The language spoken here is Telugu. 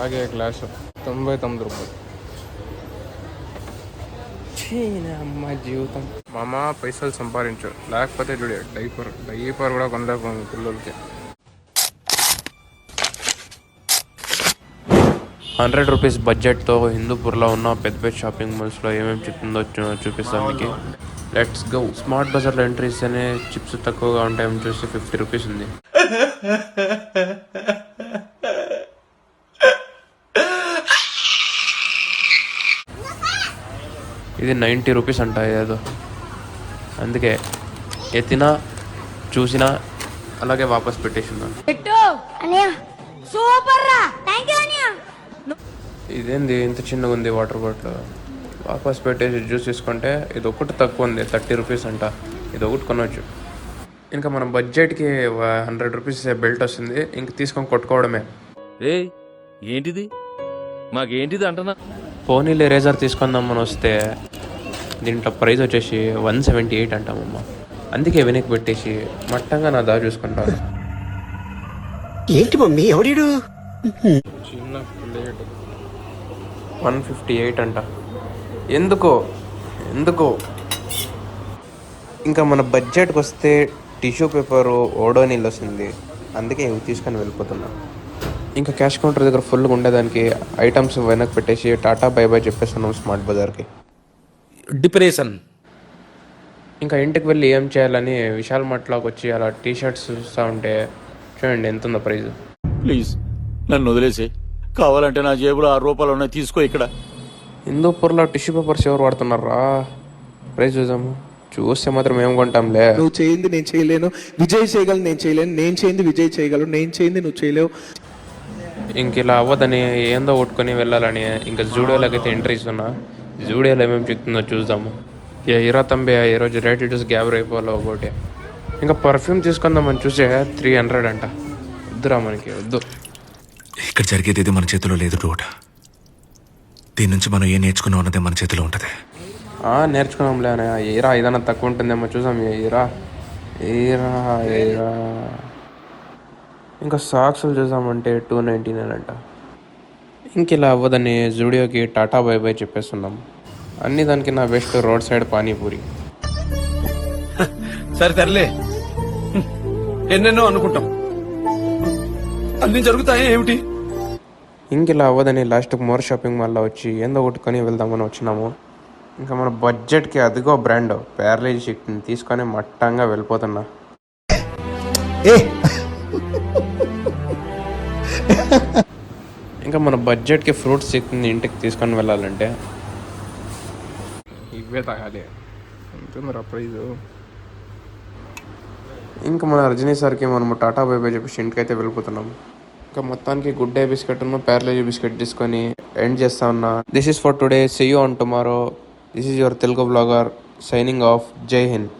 తాగే గ్లాసు 99 రూపాయలు. అమ్మ జీవితం. మామ పైసలు సంపాదించు, లేకపోతే చూడే డైపర్ కూడా కొనలేకపోయింది పిల్లలకి. 100 రూపీస్ బడ్జెట్తో హిందూపూర్లో ఉన్న పెద్ద పెద్ద షాపింగ్ మాల్స్లో ఏమేమి చెప్తుందో చూపిస్తాం మీకు. Let's go. స్మార్ట్ బజార్లో ఎంట్రీ ఇస్తేనే చిప్స్ తక్కువగా ఉంటాయని చూస్తే 50 రూపీస్ ఉంది. ఇది 90 రూపీస్ అంట ఏదో. అందుకే ఎత్తినా చూసినా అలాగే వాపస్ పెట్టేసిందా. ఇదేంది ఇంత చిన్నగా ఉంది వాటర్ బాటిల్. వాపస్ పెట్టేసి జ్యూస్ తీసుకుంటే ఇది ఒకటి తక్కువ ఉంది, 30 రూపీస్ అంట. ఇది ఒకటి కొనవచ్చు. ఇంకా మన బడ్జెట్కి 100 రూపీస్ బెల్ట్ వస్తుంది, ఇంక తీసుకొని కొట్టుకోవడమే. ఏంటిది మాకేంటిది అంటున్నా. పోనీలే రేజర్ తీసుకుందామని వస్తే దీంట్లో ప్రైస్ వచ్చేసి 178 అంటామమ్మ. అందుకే వెనక్కి పెట్టేసి మట్టంగా నా దారి చూసుకుంటాను. ఏంటి మమ్మీ ఎవడీడు? చిన్న ప్లేట్ 158 అంట. ఎందుకో ఇంకా మన బడ్జెట్కి వస్తే టిష్యూ పేపరు ఓడోనిల్ వస్తుంది. అందుకే ఇవి తీసుకొని వెళ్ళిపోతున్నా. ఇంకా క్యాష్ కౌంటర్ దగ్గర ఫుల్గా ఉండేదానికి ఐటమ్స్ వెనక్కి పెట్టేసి టాటా బై బై చెప్పేస్తున్నాం స్మార్ట్ బజార్కి. డిప్రెషన్. ఇంకా ఇంటికి వెళ్ళి ఏం చేయాలని విశాల్ మార్ట్లోకి వచ్చి అలా టీషర్ట్స్ చూస్తూ ఉంటే చూడండి ఎంత ఉందో ప్రైజ్. ప్లీజ్ నన్ను వదిలేసి, కావాలంటే నా జేబులో 6 రూపాయలు ఉన్నాయి, తీసుకో. ఇక్కడ హిందూపూర్లో టిష్యూ పేపర్స్ ఎవరు వాడుతున్నారా? ప్రైజ్ చూద్దాము. చూస్తే మాత్రం ఏం కొంటాంలే. నువ్వు చేయింది నేను చేయలేను, విజయ్ చేయగలను నేను చేయలేను, నేను చేయింది విజయ్ చేయగలరు, నేను చేయింది నువ్వు చేయలేవు. ఇంక ఇలా అవ్వదని ఏందో కొట్టుకొని వెళ్ళాలని ఇంకా జూడియోలోకి అయితే ఎంట్రీ ఇస్తున్నా. జూడియోలో ఏమేమి చెప్తుందో చూద్దాము. ఇరా తంబే ఈరోజు రేట్ ఇడ్యూస్ గ్యాబర్ అయిపోవాలి ఒకటి. ఇంకా పర్ఫ్యూమ్ తీసుకుందామని చూసే 300 అంట. వద్దురా మనకి వద్దు. ఇక్కడ జరిగేది మన చేతిలో లేదు డోట. దీని నుంచి మనం ఏం నేర్చుకున్నాం అన్నదే మన చేతిలో ఉంటుంది. నేర్చుకున్నాంలే అనే. ఏరా ఏదైనా తక్కువ ఉంటుందేమో చూసాం. ఏరా ఏరా ఏరా ఇంకా సాక్స్లు చూసామంటే 299 అంట. ఇంక ఇలా అవ్వదని జూడియోకి టాటా బై బై చెప్పేస్తున్నాం. అన్ని దానికి నా బెస్ట్ రోడ్ సైడ్ పానీపూరి. సరే తరలే, ఎన్నెన్నో అనుకుంటాం, అన్ని జరుగుతాయి ఏమిటి. ఇంక ఇలా అవ్వదని లాస్ట్కి మోర్ షాపింగ్ మాల్లో వచ్చి ఏందో కొట్టుకొని వెళ్దామని వచ్చినాము. ఇంకా మన బడ్జెట్కి అదిగో బ్రాండ్ ప్యారలైజ్ చికెన్ తీసుకొని మట్టంగా వెళ్ళిపోతున్నా. ఇంకా మన బడ్జెట్కి ఫ్రూట్స్ చికెన్ ఇంటికి తీసుకొని వెళ్ళాలంటే ఇవే తాగాలి. ఎంతుందిరా ప్రైజు. ఇంకా మన రజనీ సార్కి మనము టాటా బై బై చెప్పేసి ఇంటికి అయితే వెళ్ళిపోతున్నాం. ఇంకా మొత్తానికి good day biscuit Parle-G biscuit తీసుకొని ఎండ్ చేస్తా ఉన్నా. This is for today. See you on tomorrow. This is your Telugu blogger signing off. Jai Hind.